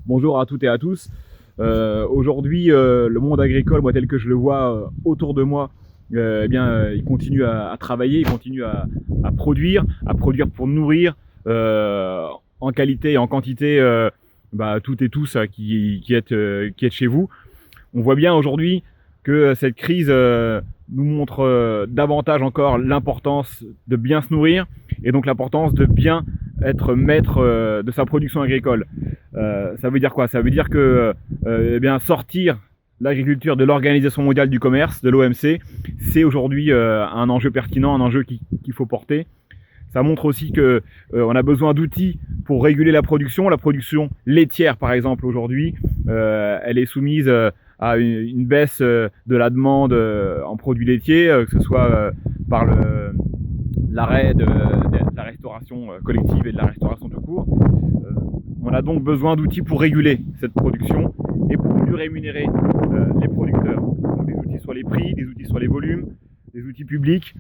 Bonjour à toutes et à tous. Aujourd'hui, le monde agricole, moi tel que je le vois autour de moi, il continue à travailler, il continue à produire pour nourrir en qualité et en quantité toutes et tous qui êtes chez vous. On voit bien aujourd'hui que cette crise nous montre davantage encore l'importance de bien se nourrir et donc l'importance de bien être maître de sa production agricole. Ça veut dire quoi? Ça veut dire que sortir l'agriculture de l'Organisation mondiale du commerce, de l'OMC, c'est aujourd'hui un enjeu pertinent, un enjeu qu'il faut porter. Ça montre aussi que on a besoin d'outils pour réguler la production. La production laitière, par exemple, aujourd'hui, elle est soumise à une baisse de la demande en produits laitiers, que ce soit par l'arrêt de la restauration collective et de la restauration tout court. On a donc besoin d'outils pour réguler cette production et pour mieux rémunérer les producteurs. Donc des outils sur les prix, des outils sur les volumes, des outils publics.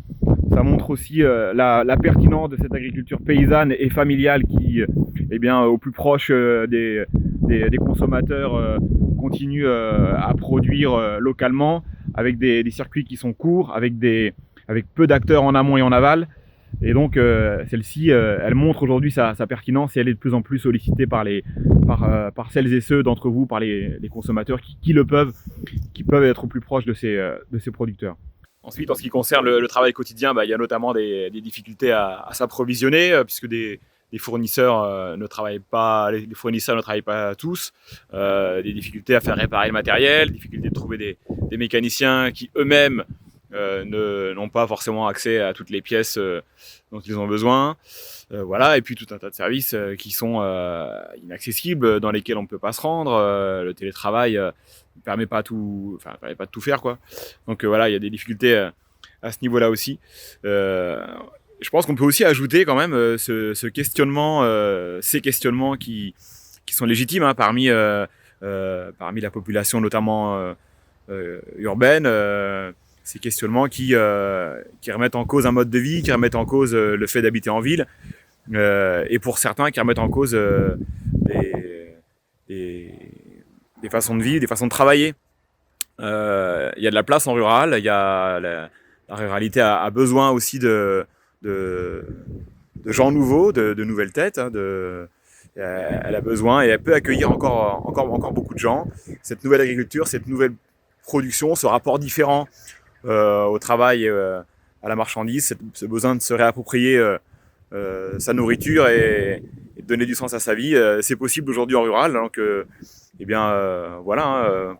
Ça montre aussi la pertinence de cette agriculture paysanne et familiale qui, au plus proche des consommateurs, continue à produire localement avec des circuits qui sont courts, avec peu d'acteurs en amont et en aval. Et donc celle-ci, elle montre aujourd'hui sa pertinence et elle est de plus en plus sollicitée par celles et ceux d'entre vous, par les consommateurs qui le peuvent, qui peuvent être au plus proche de ces producteurs. Ensuite, en ce qui concerne le travail quotidien, il y a notamment des difficultés à s'approvisionner, puisque des fournisseurs ne travaillent pas, les fournisseurs ne travaillent pas tous, des difficultés à faire réparer le matériel, des difficultés de trouver des mécaniciens qui eux-mêmes n'ont pas forcément accès à toutes les pièces dont ils ont besoin. Voilà, et puis tout un tas de services qui sont inaccessibles, dans lesquels on ne peut pas se rendre. Le télétravail ne permet pas permet pas de tout faire, quoi. Donc voilà, il y a des difficultés à ce niveau-là aussi. Je pense qu'on peut aussi ajouter quand même ce questionnement, ces questionnements qui sont légitimes parmi la population, notamment urbaine. Ces questionnements qui remettent en cause un mode de vie, qui remettent en cause le fait d'habiter en ville, et pour certains qui remettent en cause des façons de vivre, des façons de travailler. Il y a de la place en rural, la ruralité a besoin aussi de gens nouveaux, de nouvelles têtes, elle a besoin et elle peut accueillir encore beaucoup de gens. Cette nouvelle agriculture, cette nouvelle production, ce rapport différent au travail, à la marchandise, ce besoin de se réapproprier sa nourriture et de donner du sens à sa vie, c'est possible aujourd'hui en rural. Donc,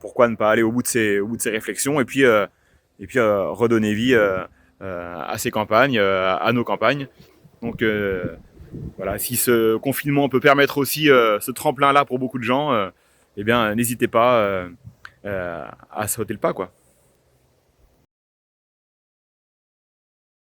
pourquoi ne pas aller au bout de ces réflexions et puis redonner vie à ces campagnes, à nos campagnes. Donc voilà, si ce confinement peut permettre aussi ce tremplin-là pour beaucoup de gens, n'hésitez pas à sauter le pas, quoi.